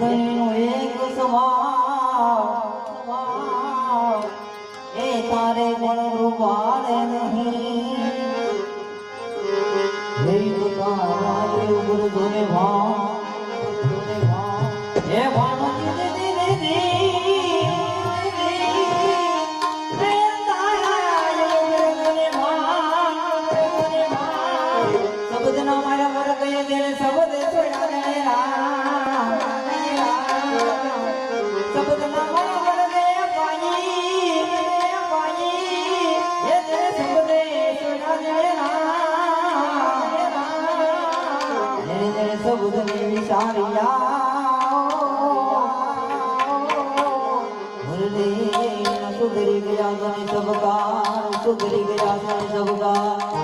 દહીંનો એક સવાલ એ તારે પણ રૂપાળે નહીં હે તો તારે ઉપર જોને ભાવ હે ભાણો શબ્દના મારા મર ગયે તેને શબ્દ છોડા દે શબ્દના મારા મર ગયે પાણી એ તેને શબ્દ છોડા દે તેને શબ્દ ને વિચારિયા ભલે સુધરી ગયા તને સબકા સુધરી ગયા તને સબકા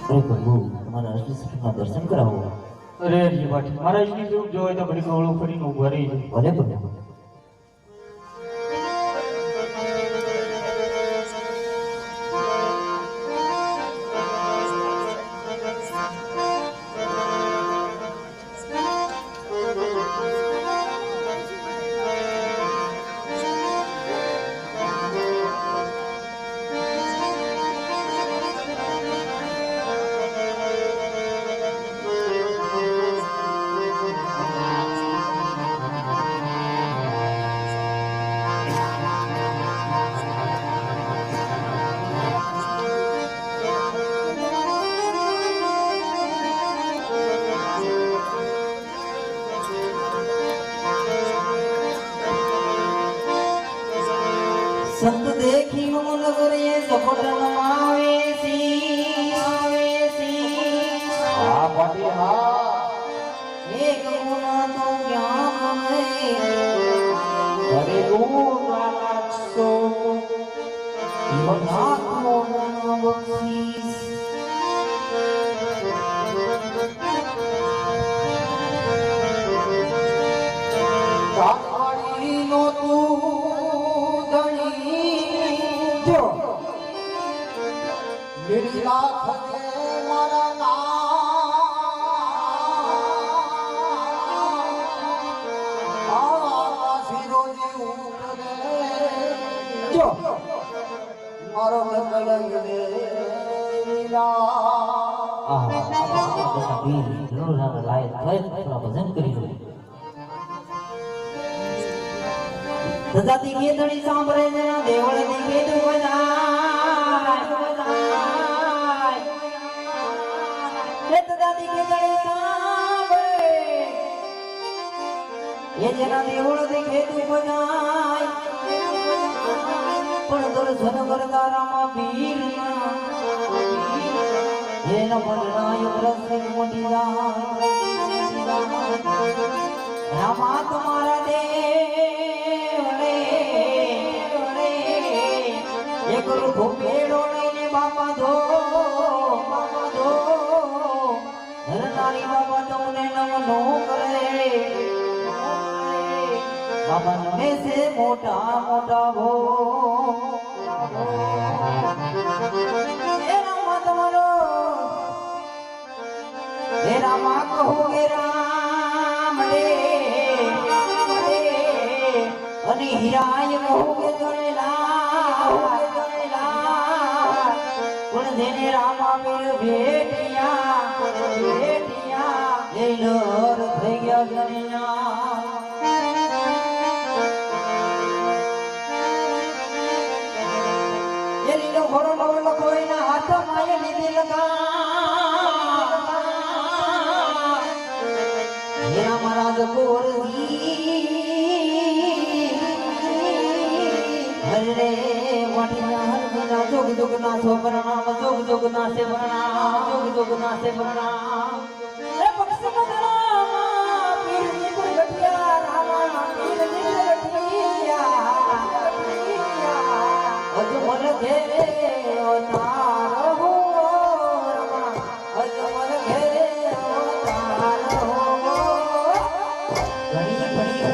અરે પ્રભુ તમારા અસલી સ્વરૂપના દર્શન કરાવો. અરે હરિજી પાઠી મારા અસલી સ્વરૂપ જોવે તો ઘડી કવળું ફરીને ઊભા રહી જાય. ભલે પ્રભુ. સંત દેખી મન કરે સપટન માવેસી હા પાટી હા. એક ગુણ તો જ્ઞાન મે અરે ગુણ નાખશો બધાત્મો મન બક્ષીસ કાકડી નો તું ધણી જો લીલા ખજે મારા જો મારો કલંગ દે લીલા વીર જરૂર ના લાયક થાય થોડા ભજન કરી લો. દદાતી કેતડી સાંભળે ને દેવળ ની કેતું બજાય એ દદાતી કેતડી સાંભળે એ જેના દેવળ ની કેતું બજાય પણ દર્શન કરતા રામા વીર એનો પલનાય પ્રસંગ મોટી જાય રામા તમારા દેવળે એક રૂખો પેડો લઈને બાપા ધો ધરનારી બાપા તમને નમનો કરે બાબા નમે છે મોટા મોટા ભો એ રામા તમારો હે રામા કહો ગે રામ રે અને હીરાય કહો ગે ગણેલા પણ જેને રામા મીર ભેટિયા એ લર થઈ ગયા ગણ્યા એ લીલો ઘોડો નવલો કોઈના હાથમાં એ લીધી લગા હેરા મહારાજ ગોરજી હરે વાટીના હરમીના જોગ જોગ ના સો પ્રણામ જોગ જોગ ના સે પ્રણામ જોગ જોગ ના સે પ્રણામ એ પક્ષી મદરા પીર ની ગઠિયા રામા પીર ની ગઠિયા અજમલ ઘેરે અવતાર હો રામા અજમલ ઘેરે અવતાર હો ઘણી ઘણી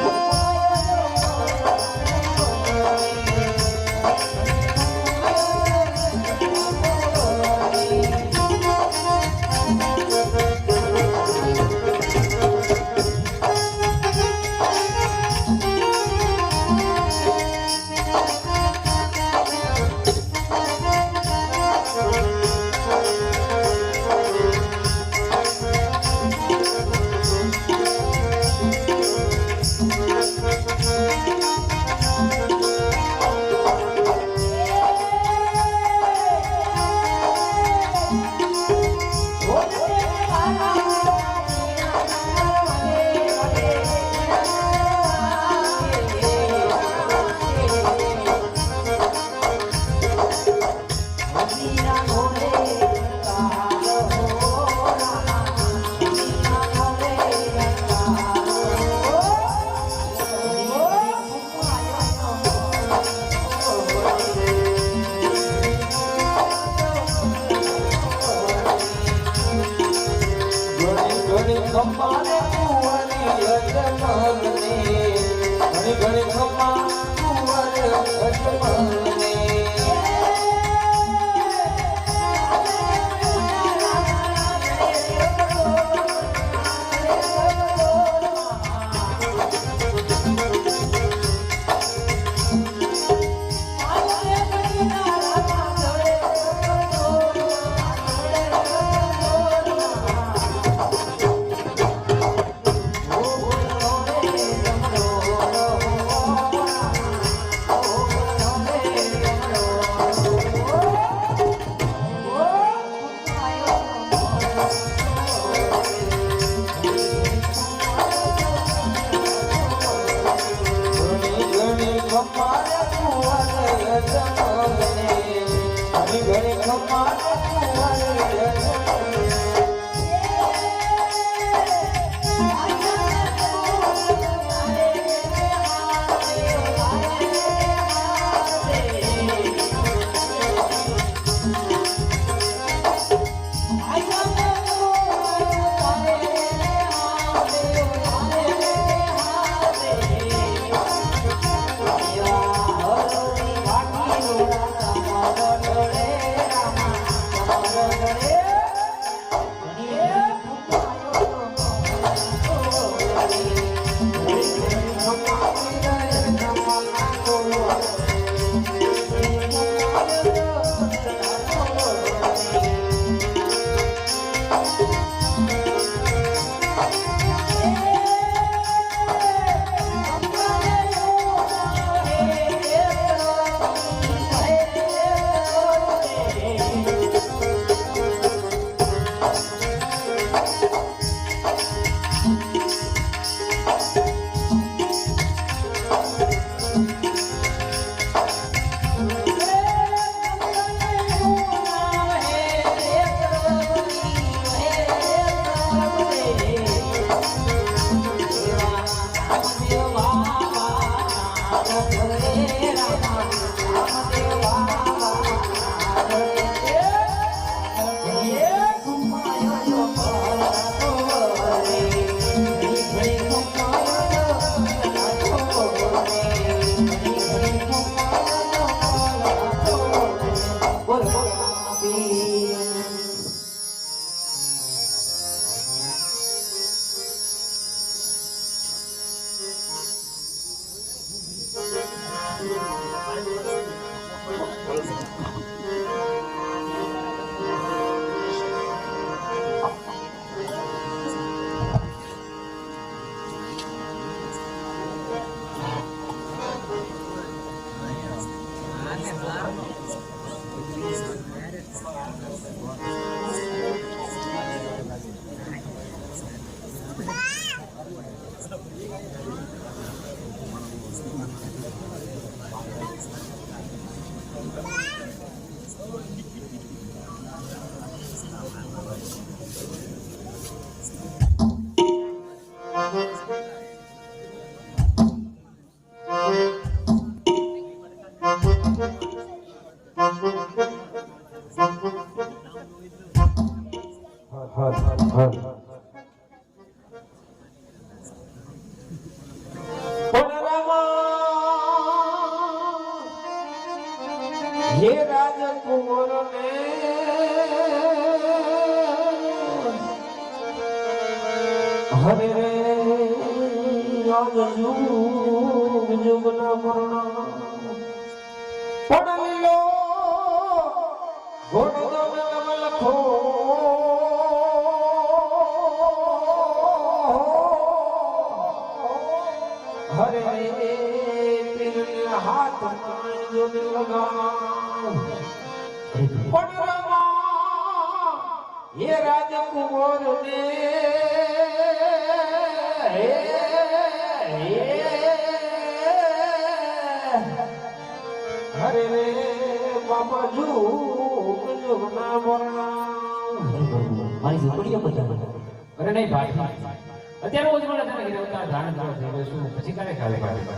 હે રાજકુંવર ને હરે રે આજ યુગ યુગ ના મરણા પડલીલો ઘોડો લખો હરે રે પીર હાથ જો લગા ये राजकुमार ने हरे रे बाबा जुग ना बोलना મારી ઝૂંપડીઓ બધા અરે નહીં ભાઈ અત્યારે ઓજ મને તને કીધું તાર ધાન કરો છે શું પછી કાલે ખાલે પાડી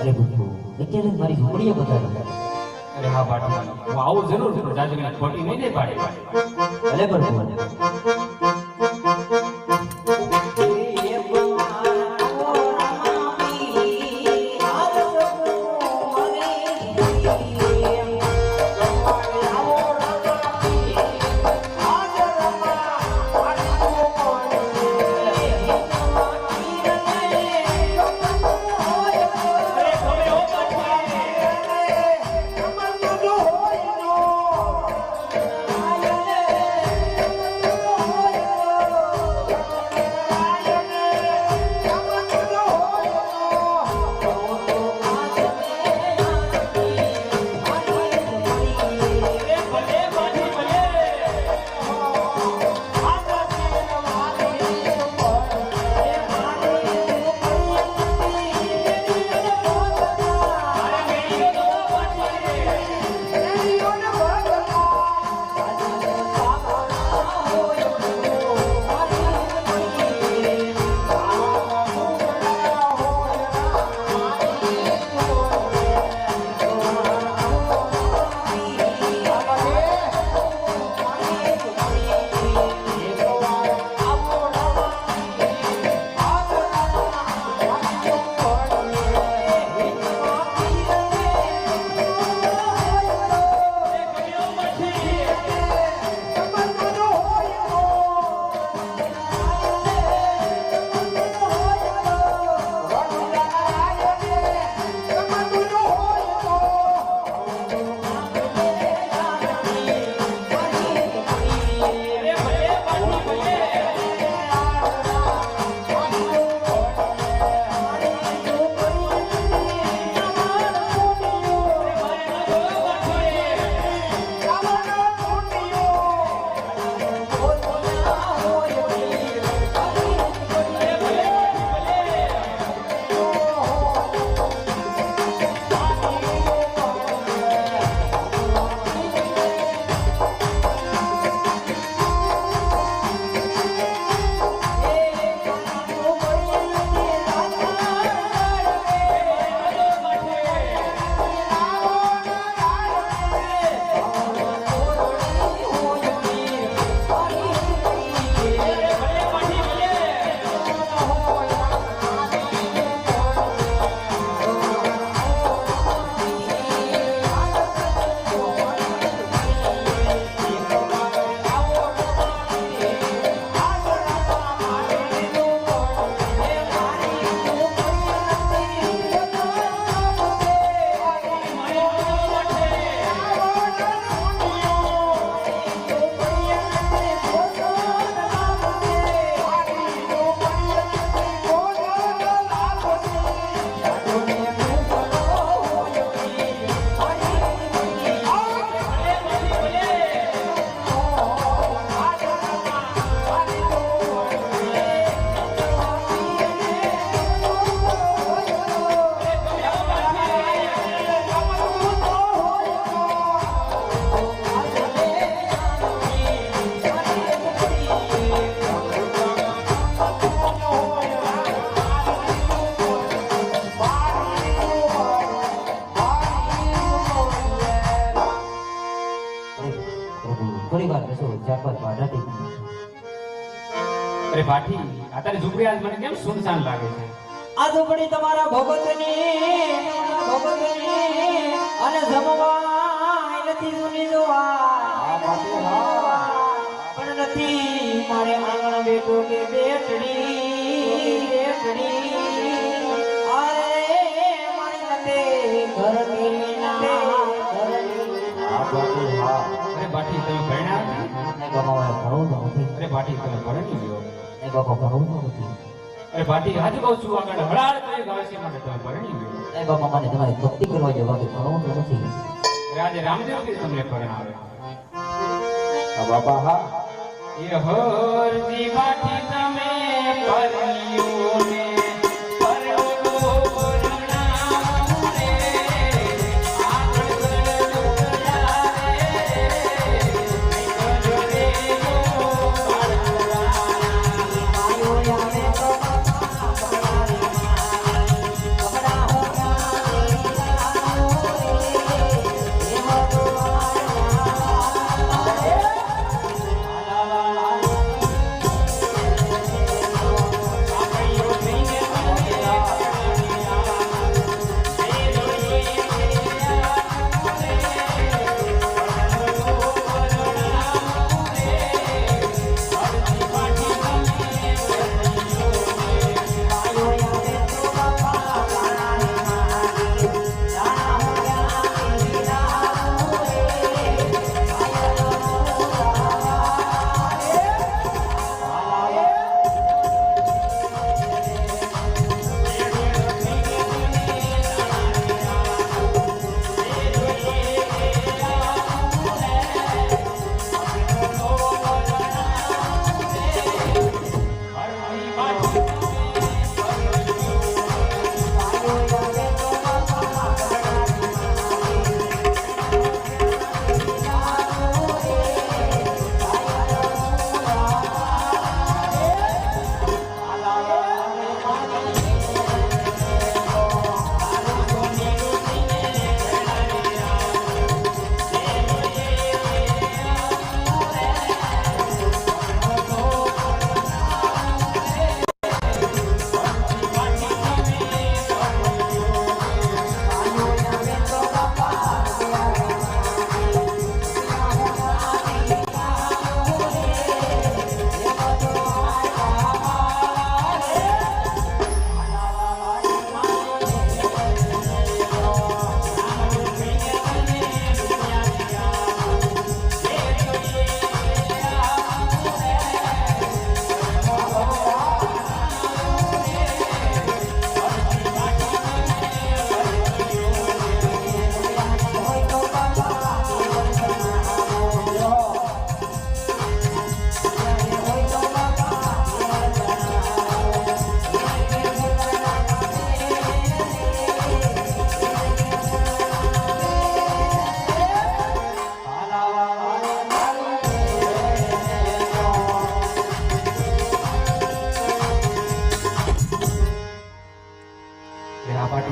અરે બુદ્ધુ અત્યારે મારી ઝૂંપડીઓ બધા અરે હા પાડી હું આવું જરૂર છું જાજગીના ખોટી નહીં ને પાડી ભલે પણ થોડી વાર બેસો ચાર પાંચ વાડાથી અરે ભાઠી આ તારી ઝૂંપડી આજ મને કેમ સુનસાન લાગે છે? આ ઝૂંપડી તમારા ભગતની અને જમવા નથી જૂની જોવા પણ નથી મારે આંગણ બેઠો કે બેટડી અરે મારી નતે ઘરની ના અરે ભાઠી તમે ભણ્યા નથી? ને ગમાવા ઘણું નથી અરે ભાઠી તમે ભણી ગયો? ને બાપા ઘણું નથી અરે ભાઠી હાજુ કહું છું આગળ હળાળ કરી ગાવે છે માટે તમે ભણી ગયો? ને બાપા મને તમારી ભક્તિ કરવા જેવા ઘણું નથી અરે આજે રામદેવ કે તમને પરણાવે? બાબા હા એ હરજી ભાઠી તમે પરણ્યો ને પરણો પરણાવું રે આગળ ગળું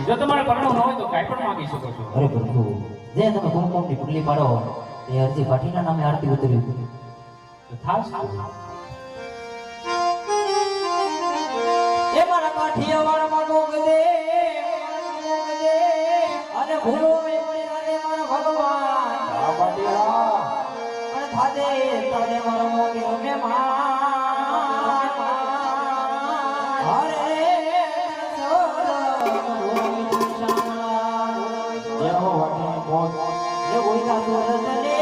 જો તમારે પરણવું ન હોય તો કાંઈ પણ માંગી શકો છો. અરે પ્રભુ જે તમે કુમકુમની પુડલી પાડો એ અરજી ભાટીના નામે આરતી ઉતરી તો થાશ. એ મારા કાઠિયાવાડમાં મોગદે અને ભૂલો મેળી રાને મારા ભગવાન અને થાદે તારે મારો મોગે મહેમાન અરે જેનો વાટીની મોત એ કોઈ કા સુરતને